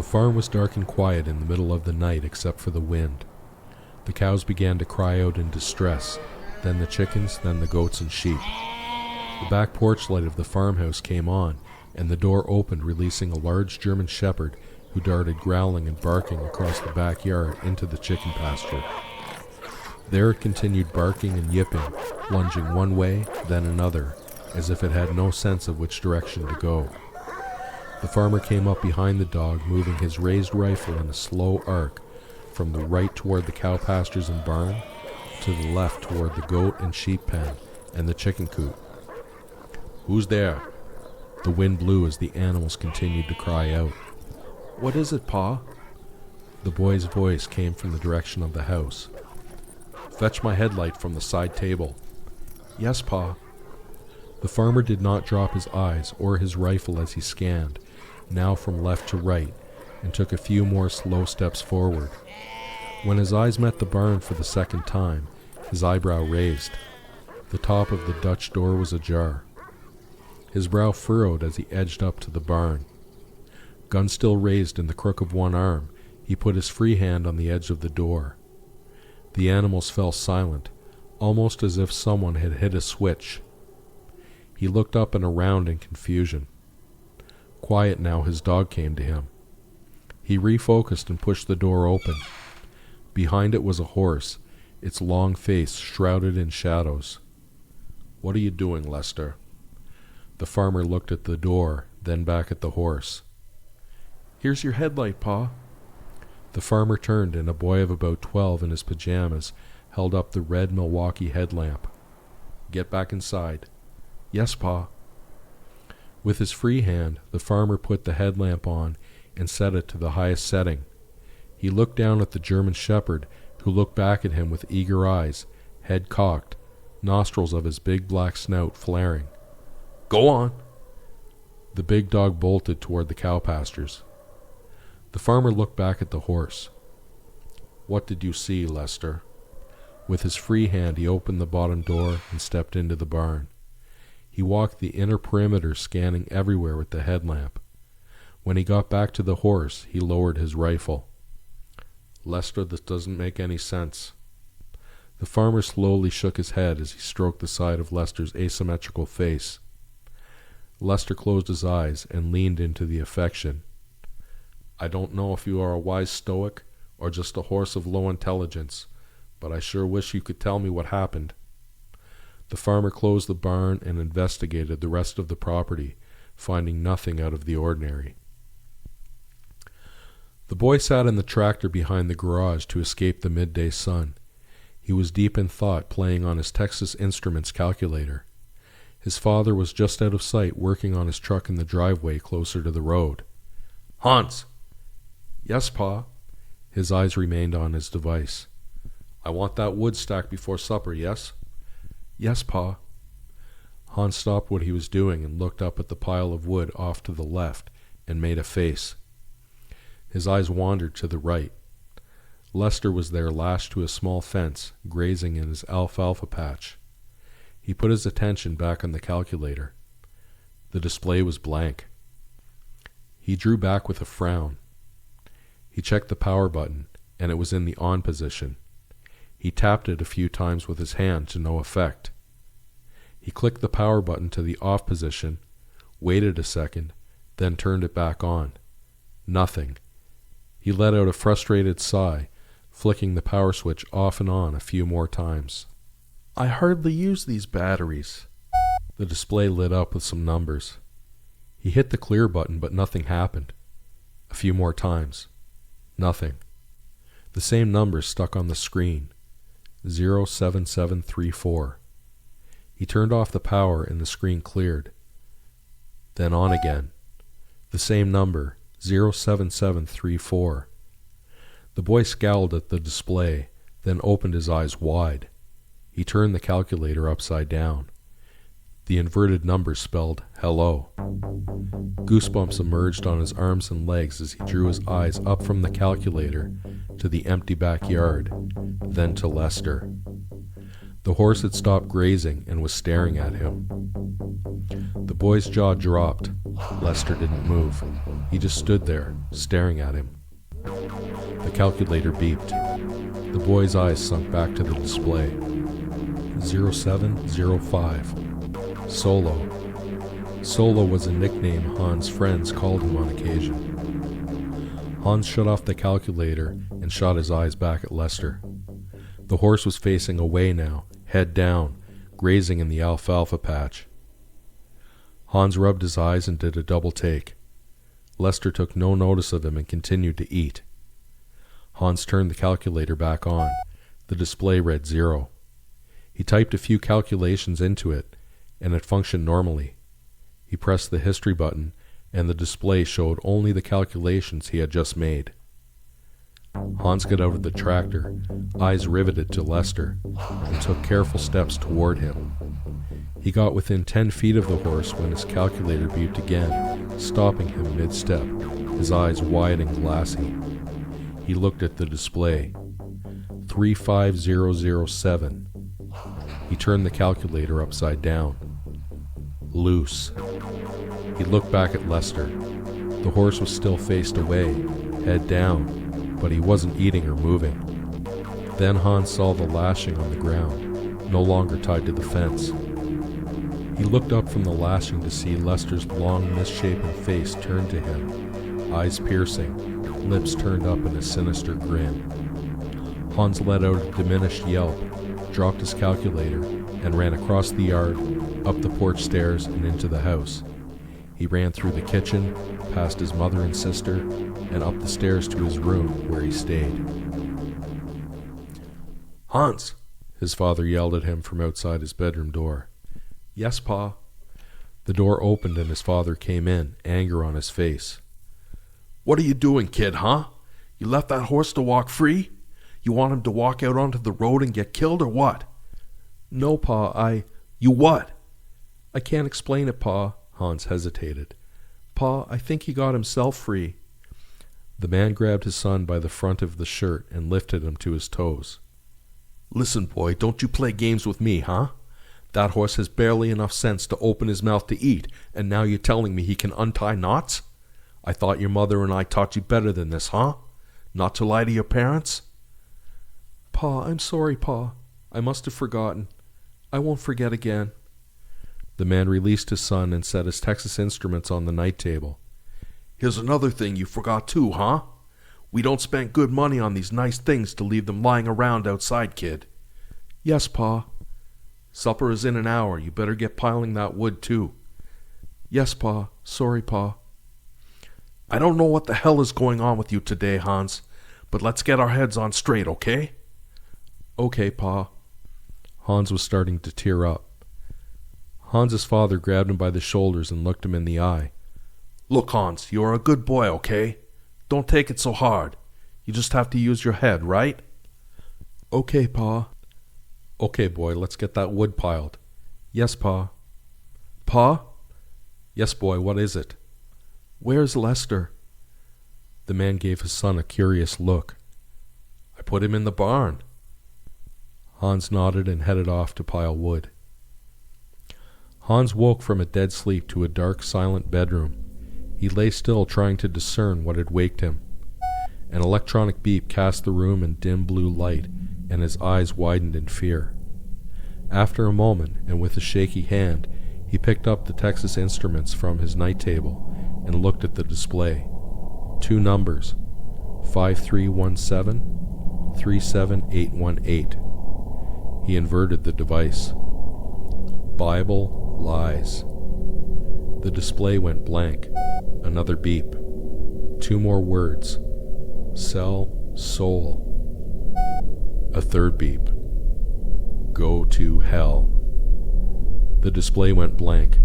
The farm was dark and quiet in the middle of the night except for the wind. The cows began to cry out in distress, then the chickens, then the goats and sheep. The back porch light of the farmhouse came on, and the door opened, releasing a large German shepherd who darted growling and barking across the backyard into the chicken pasture. There it continued barking and yipping, lunging one way, then another, as if it had no sense of which direction to go. The farmer came up behind the dog, moving his raised rifle in a slow arc from the right toward the cow pastures and barn, to the left toward the goat and sheep pen and the chicken coop. "Who's there?" The wind blew as the animals continued to cry out. "What is it, Pa?" The boy's voice came from the direction of the house. "Fetch my headlight from the side table." "Yes, Pa." The farmer did not drop his eyes or his rifle as he scanned, now from left to right, and took a few more slow steps forward. When his eyes met the barn for the second time, his eyebrow raised. The top of the Dutch door was ajar. His brow furrowed as he edged up to the barn. Gun still raised in the crook of one arm, he put his free hand on the edge of the door. The animals fell silent, almost as if someone had hit a switch. He looked up and around in confusion. Quiet now, his dog came to him. He refocused and pushed the door open. Behind it was a horse, its long face shrouded in shadows. "What are you doing, Lester?" The farmer looked at the door, then back at the horse. "Here's your headlight, Pa." The farmer turned, and a boy of about 12 in his pajamas held up the red Milwaukee headlamp. "Get back inside." "Yes, Pa." With his free hand, the farmer put the headlamp on and set it to the highest setting. He looked down at the German shepherd, who looked back at him with eager eyes, head cocked, nostrils of his big black snout flaring. "Go on." The big dog bolted toward the cow pastures. The farmer looked back at the horse. "What did you see, Lester?" With his free hand he opened the bottom door and stepped into the barn. He walked the inner perimeter, scanning everywhere with the headlamp. When he got back to the horse, he lowered his rifle. "Lester, this doesn't make any sense." The farmer slowly shook his head as he stroked the side of Lester's asymmetrical face. Lester closed his eyes and leaned into the affection. "I don't know if you are a wise stoic or just a horse of low intelligence, but I sure wish you could tell me what happened." The farmer closed the barn and investigated the rest of the property, finding nothing out of the ordinary. The boy sat in the tractor behind the garage to escape the midday sun. He was deep in thought, playing on his Texas Instruments calculator. His father was just out of sight, working on his truck in the driveway closer to the road. "Hans!" "Yes, Pa." His eyes remained on his device. "I want that wood stacked before supper, yes?" "Yes, Pa." Hans stopped what he was doing and looked up at the pile of wood off to the left and made a face. His eyes wandered to the right. Lester was there, lashed to a small fence, grazing in his alfalfa patch. He put his attention back on the calculator. The display was blank. He drew back with a frown. He checked the power button, and it was in the on position. He tapped it a few times with his hand to no effect. He clicked the power button to the off position, waited a second, then turned it back on. Nothing. He let out a frustrated sigh, flicking the power switch off and on a few more times. "I hardly use these batteries." The display lit up with some numbers. He hit the clear button, but nothing happened. A few more times. Nothing. The same numbers stuck on the screen. 07734. He turned off the power and the screen cleared. Then on again. The same number, 07734. The boy scowled at the display, then opened his eyes wide. He turned the calculator upside down. The inverted numbers spelled hello. Goosebumps emerged on his arms and legs as he drew his eyes up from the calculator to the empty backyard, then to Lester. The horse had stopped grazing and was staring at him. The boy's jaw dropped. Lester didn't move. He just stood there, staring at him. The calculator beeped. The boy's eyes sunk back to the display. 0705. Solo. Solo was a nickname Hans' friends called him on occasion. Hans shut off the calculator and shot his eyes back at Lester. The horse was facing away now, head down, grazing in the alfalfa patch. Hans rubbed his eyes and did a double take. Lester took no notice of him and continued to eat. Hans turned the calculator back on. The display read 0. He typed a few calculations into it, and it functioned normally. He pressed the history button, and the display showed only the calculations he had just made. Hans got out of the tractor, eyes riveted to Lester, and took careful steps toward him. He got within 10 feet of the horse when his calculator beeped again, stopping him mid-step, his eyes wide and glassy. He looked at the display. 35007. He turned the calculator upside down. Loose. He looked back at Lester. The horse was still faced away, head down, but he wasn't eating or moving. Then Hans saw the lashing on the ground, no longer tied to the fence. He looked up from the lashing to see Lester's long, misshapen face turned to him, eyes piercing, lips turned up in a sinister grin. Hans let out a diminished yelp, dropped his calculator, and ran across the yard, up the porch stairs, and into the house. He ran through the kitchen, past his mother and sister, and up the stairs to his room, where he stayed. "Hans!" his father yelled at him from outside his bedroom door. "Yes, Pa." The door opened and his father came in, anger on his face. "What are you doing, kid, huh? You left that horse to walk free? You want him to walk out onto the road and get killed, or what?" "No, Pa, You what?" "I can't explain it, Pa." Hans hesitated. "Pa, I think he got himself free." The man grabbed his son by the front of the shirt and lifted him to his toes. "Listen, boy, don't you play games with me, huh? That horse has barely enough sense to open his mouth to eat, and now you're telling me he can untie knots? I thought your mother and I taught you better than this, huh? Not to lie to your parents?" "Pa, I'm sorry, Pa. I must have forgotten. I won't forget again." The man released his son and set his Texas Instruments on the night table. "Here's another thing you forgot too, huh? We don't spend good money on these nice things to leave them lying around outside, kid." "Yes, Pa." "Supper is in an hour. You better get piling that wood too." "Yes, Pa. Sorry, Pa." "I don't know what the hell is going on with you today, Hans, but let's get our heads on straight, okay?" "Okay, Pa." Hans was starting to tear up. Hans's father grabbed him by the shoulders and looked him in the eye. "Look, Hans, you are a good boy, okay? Don't take it so hard. You just have to use your head, right?" "Okay, Pa." "Okay, boy, let's get that wood piled." "Yes, Pa." "Pa?" "Yes, boy, what is it?" "Where's Lester?" The man gave his son a curious look. "I put him in the barn." Hans nodded and headed off to pile wood. Hans woke from a dead sleep to a dark, silent bedroom. He lay still, trying to discern what had waked him. An electronic beep cast the room in dim blue light, and his eyes widened in fear. After a moment, and with a shaky hand, he picked up the Texas Instruments from his night table and looked at the display. 2 numbers, 5317, 37818. He inverted the device. Bible lies. The display went blank. Another beep. 2 more words. Sell soul. A third beep. Go to hell. The display went blank.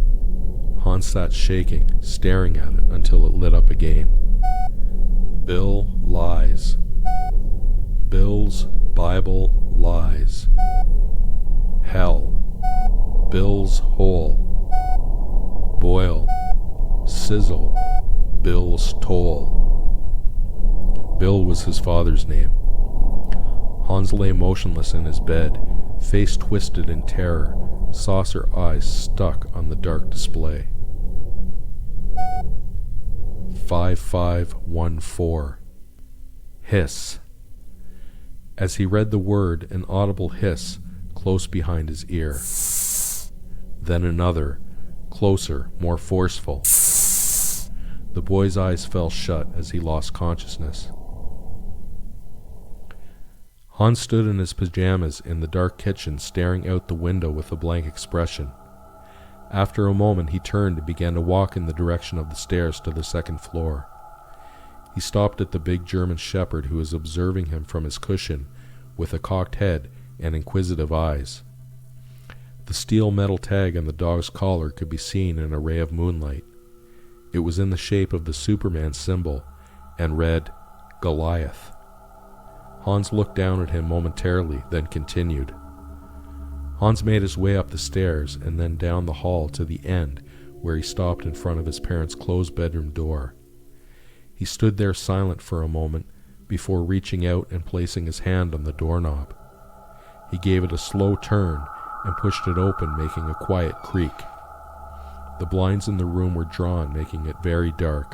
Hans sat shaking, staring at it until it lit up again. Bill lies. Bill's Bible lies. Hell. Bill's hole. Boil. Sizzle. Bill's toll. Bill was his father's name. Hans lay motionless in his bed, face twisted in terror, saucer eyes stuck on the dark display. 5514. Hiss. As he read the word, an audible hiss close behind his ear. Then another, closer, more forceful. The boy's eyes fell shut as he lost consciousness. Hans stood in his pajamas in the dark kitchen, staring out the window with a blank expression. After a moment he turned and began to walk in the direction of the stairs to the second floor. He stopped at the big German shepherd who was observing him from his cushion with a cocked head and inquisitive eyes. The steel metal tag on the dog's collar could be seen in a ray of moonlight. It was in the shape of the Superman symbol and read, Goliath. Hans looked down at him momentarily, then continued. Hans made his way up the stairs and then down the hall to the end where he stopped in front of his parents' closed bedroom door. He stood there silent for a moment before reaching out and placing his hand on the doorknob. He gave it a slow turn and pushed it open, making a quiet creak. The blinds in the room were drawn, making it very dark.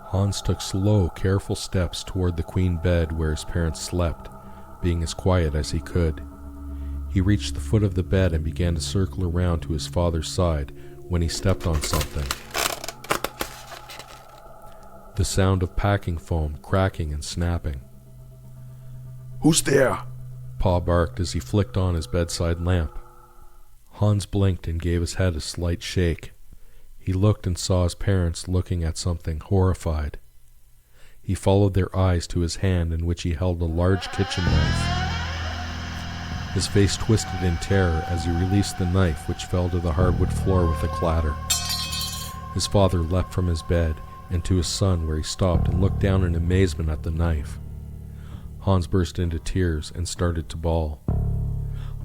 Hans took slow, careful steps toward the queen bed where his parents slept, being as quiet as he could. He reached the foot of the bed and began to circle around to his father's side when he stepped on something. The sound of packing foam cracking and snapping. "Who's there?" Pa barked as he flicked on his bedside lamp. Hans blinked and gave his head a slight shake. He looked and saw his parents looking at something, horrified. He followed their eyes to his hand in which he held a large kitchen knife. His face twisted in terror as he released the knife, which fell to the hardwood floor with a clatter. His father leapt from his bed and to his son, where he stopped and looked down in amazement at the knife. Hans burst into tears and started to bawl.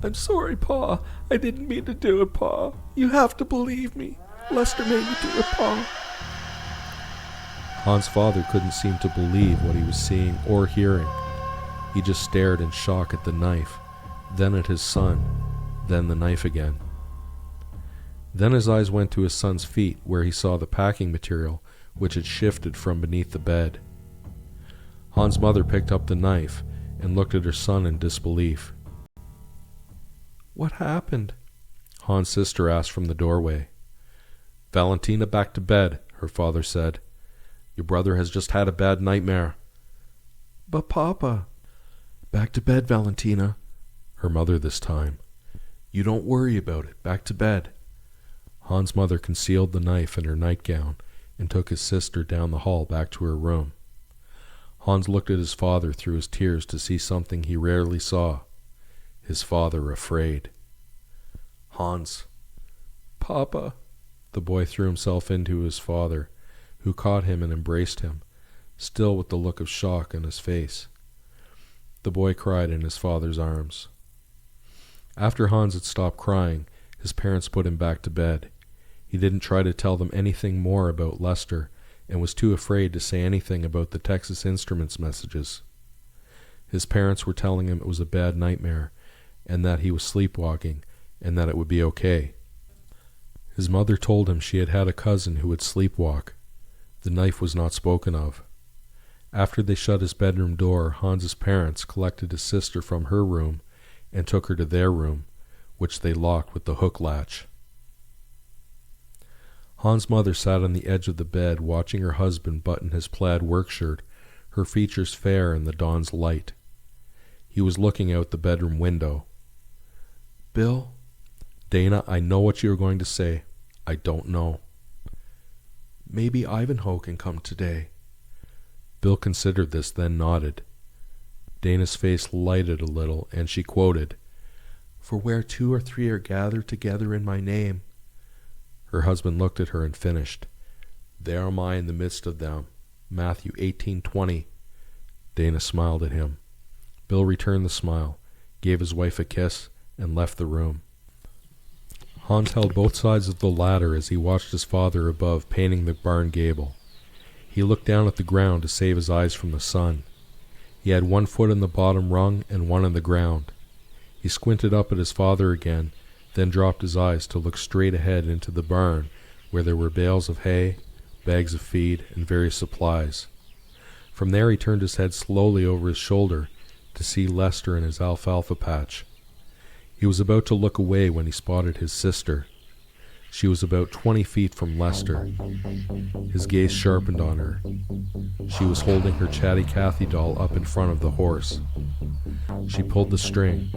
"I'm sorry, Pa. I didn't mean to do it, Pa. You have to believe me. Lester made me do it, Pa." Hans' father couldn't seem to believe what he was seeing or hearing. He just stared in shock at the knife, then at his son, then the knife again. Then his eyes went to his son's feet, where he saw the packing material, which had shifted from beneath the bed. Hans' mother picked up the knife and looked at her son in disbelief. "What happened?" Hans' sister asked from the doorway. "Valentina, back to bed," her father said. "Your brother has just had a bad nightmare." "But Papa—" "Back to bed, Valentina," her mother this time. "You don't worry about it. Back to bed." Hans' mother concealed the knife in her nightgown and took his sister down the hall back to her room. Hans looked at his father through his tears to see something he rarely saw. His father afraid. "Hans." "Papa." The boy threw himself into his father, who caught him and embraced him, still with the look of shock on his face. The boy cried in his father's arms. After Hans had stopped crying, his parents put him back to bed. He didn't try to tell them anything more about Lester, and was too afraid to say anything about the Texas Instruments messages. His parents were telling him it was a bad nightmare, and that he was sleepwalking, and that it would be okay. His mother told him she had had a cousin who would sleepwalk. The knife was not spoken of. After they shut his bedroom door, Hans's parents collected his sister from her room and took her to their room, which they locked with the hook latch. Hans' mother sat on the edge of the bed, watching her husband button his plaid work shirt, her features fair in the dawn's light. He was looking out the bedroom window. "Bill?" "Dana, I know what you are going to say. I don't know." "Maybe Ivanhoe can come today." Bill considered this, then nodded. Dana's face lighted a little, and she quoted, "For where 2 or 3 are gathered together in my name." Her husband looked at her and finished, "There am I in the midst of them. Matthew 18:20. Dana smiled at him. Bill returned the smile, gave his wife a kiss, and left the room. Hans held both sides of the ladder as he watched his father above painting the barn gable. He looked down at the ground to save his eyes from the sun. He had one foot on the bottom rung and one on the ground. He squinted up at his father again, then dropped his eyes to look straight ahead into the barn, where there were bales of hay, bags of feed, and various supplies. From there he turned his head slowly over his shoulder to see Lester in his alfalfa patch. He was about to look away when he spotted his sister. She was about 20 feet from Lester. His gaze sharpened on her. She was holding her Chatty Cathy doll up in front of the horse. She pulled the string.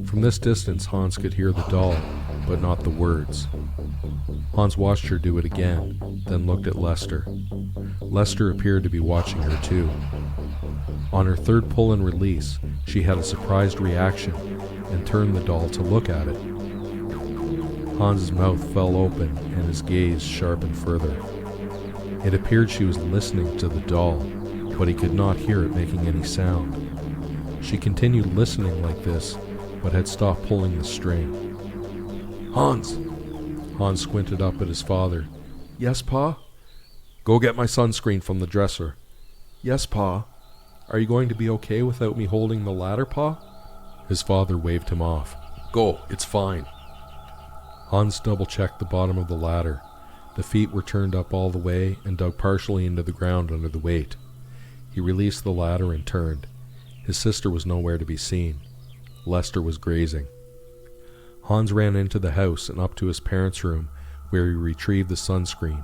From this distance, Hans could hear the doll, but not the words. Hans watched her do it again, then looked at Lester. Lester appeared to be watching her too. On her third pull and release, she had a surprised reaction and turned the doll to look at it. Hans's mouth fell open and his gaze sharpened further. It appeared she was listening to the doll, but he could not hear it making any sound. She continued listening like this, but had stopped pulling the string. Hans! Hans squinted up at his father. Yes, Pa? Go get my sunscreen from the dresser. Yes, Pa. Are you going to be okay without me holding the ladder, Pa? His father waved him off. Go, it's fine. Hans double-checked the bottom of the ladder. The feet were turned up all the way and dug partially into the ground under the weight. He released the ladder and turned. His sister was nowhere to be seen. Lester was grazing. Hans ran into the house and up to his parents' room, where he retrieved the sunscreen.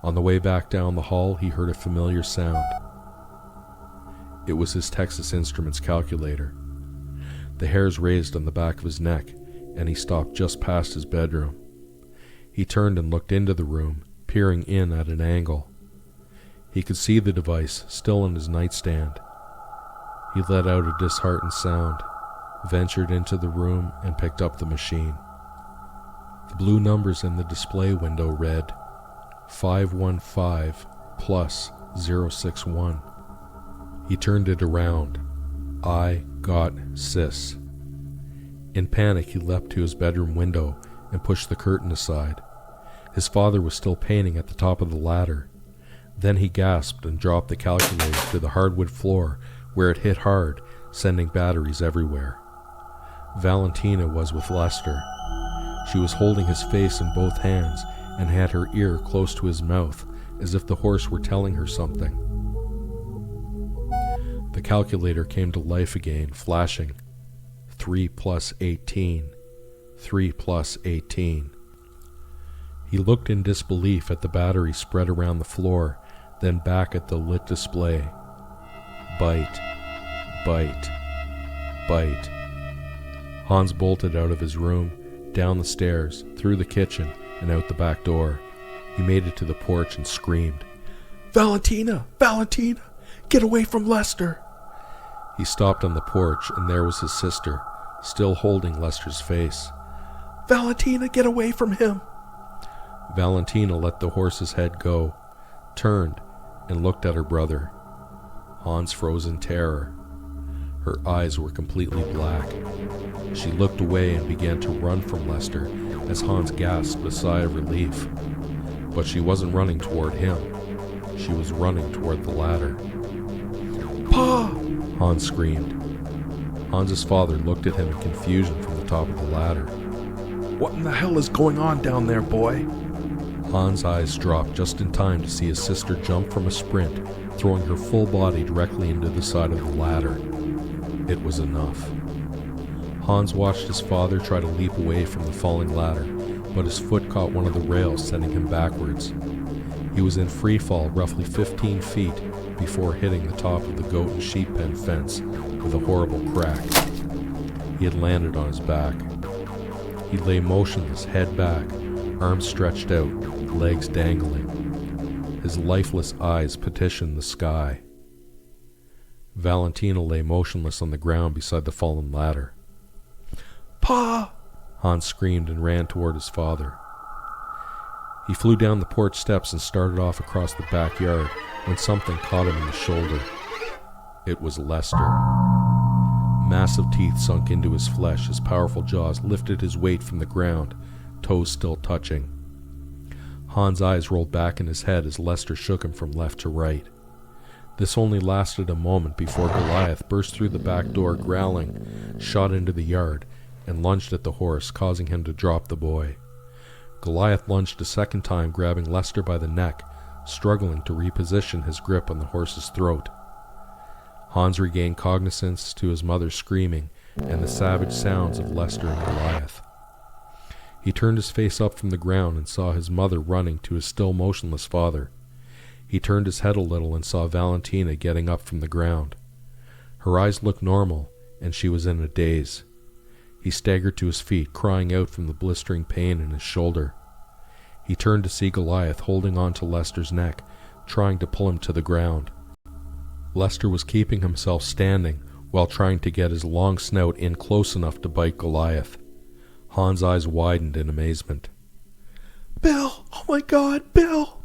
On the way back down the hall, he heard a familiar sound. It was his Texas Instruments calculator. The hairs raised on the back of his neck, and he stopped just past his bedroom. He turned and looked into the room, peering in at an angle. He could see the device still on his nightstand. He let out a disheartened sound, ventured into the room, and picked up the machine. The blue numbers in the display window read 515 plus 061. He turned it around. I got sis. In panic, he leapt to his bedroom window and pushed the curtain aside. His father was still painting at the top of the ladder. Then he gasped and dropped the calculator to the hardwood floor, where it hit hard, sending batteries everywhere. Valentina was with Lester. She was holding his face in both hands and had her ear close to his mouth, as if the horse were telling her something. The calculator came to life again, flashing. 3 plus 18. 3 plus 18. He looked in disbelief at the battery spread around the floor, then back at the lit display. Bite. Bite. Bite. Hans bolted out of his room, down the stairs, through the kitchen, and out the back door. He made it to the porch and screamed, Valentina! Valentina! Get away from Lester! He stopped on the porch, and there was his sister, still holding Lester's face. Valentina, get away from him! Valentina let the horse's head go, turned, and looked at her brother. Hans froze in terror. Her eyes were completely black. She looked away and began to run from Lester as Hans gasped a sigh of relief. But she wasn't running toward him. She was running toward the ladder. Pa! Hans screamed. Hans's father looked at him in confusion from the top of the ladder. What in the hell is going on down there, boy? Hans' eyes dropped just in time to see his sister jump from a sprint, throwing her full body directly into the side of the ladder. It was enough. Hans watched his father try to leap away from the falling ladder, but his foot caught one of the rails, sending him backwards. He was in free fall roughly 15 feet before hitting the top of the goat and sheep pen fence with a horrible crack. He had landed on his back. He lay motionless, head back, arms stretched out, legs dangling. His lifeless eyes petitioned the sky. Valentina lay motionless on the ground beside the fallen ladder. Pa! Hans screamed and ran toward his father. He flew down the porch steps and started off across the backyard when something caught him in the shoulder. It was Lester. Massive teeth sunk into his flesh as powerful jaws lifted his weight from the ground, toes still touching. Hans' eyes rolled back in his head as Lester shook him from left to right. This only lasted a moment before Goliath burst through the back door growling, shot into the yard, and lunged at the horse, causing him to drop the boy. Goliath lunged a second time, grabbing Lester by the neck, struggling to reposition his grip on the horse's throat. Hans regained cognizance to his mother screaming and the savage sounds of Lester and Goliath. He turned his face up from the ground and saw his mother running to his still motionless father. He turned his head a little and saw Valentina getting up from the ground. Her eyes looked normal, and she was in a daze. He staggered to his feet, crying out from the blistering pain in his shoulder. He turned to see Goliath holding on to Lester's neck, trying to pull him to the ground. Lester was keeping himself standing while trying to get his long snout in close enough to bite Goliath. Hans' eyes widened in amazement. Bill! Oh my God, Bill!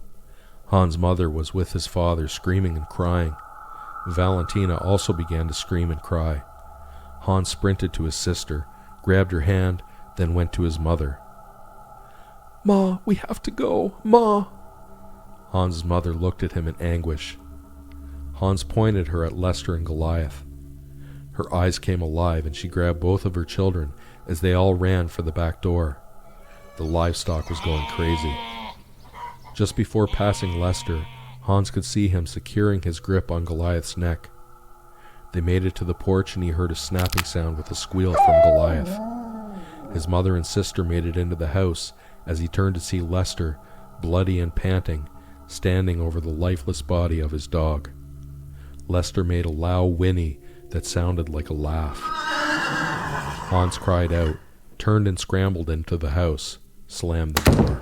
Hans' mother was with his father, screaming and crying. Valentina also began to scream and cry. Hans sprinted to his sister, grabbed her hand, then went to his mother. Ma, we have to go. Ma! Hans' mother looked at him in anguish. Hans pointed her at Lester and Goliath. Her eyes came alive, and she grabbed both of her children as they all ran for the back door. The livestock was going crazy. Just before passing Lester, Hans could see him securing his grip on Goliath's neck. They made it to the porch, and he heard a snapping sound with a squeal from Goliath. His mother and sister made it into the house as he turned to see Lester, bloody and panting, standing over the lifeless body of his dog. Lester made a loud whinny that sounded like a laugh. Hans cried out, turned and scrambled into the house, slammed the door.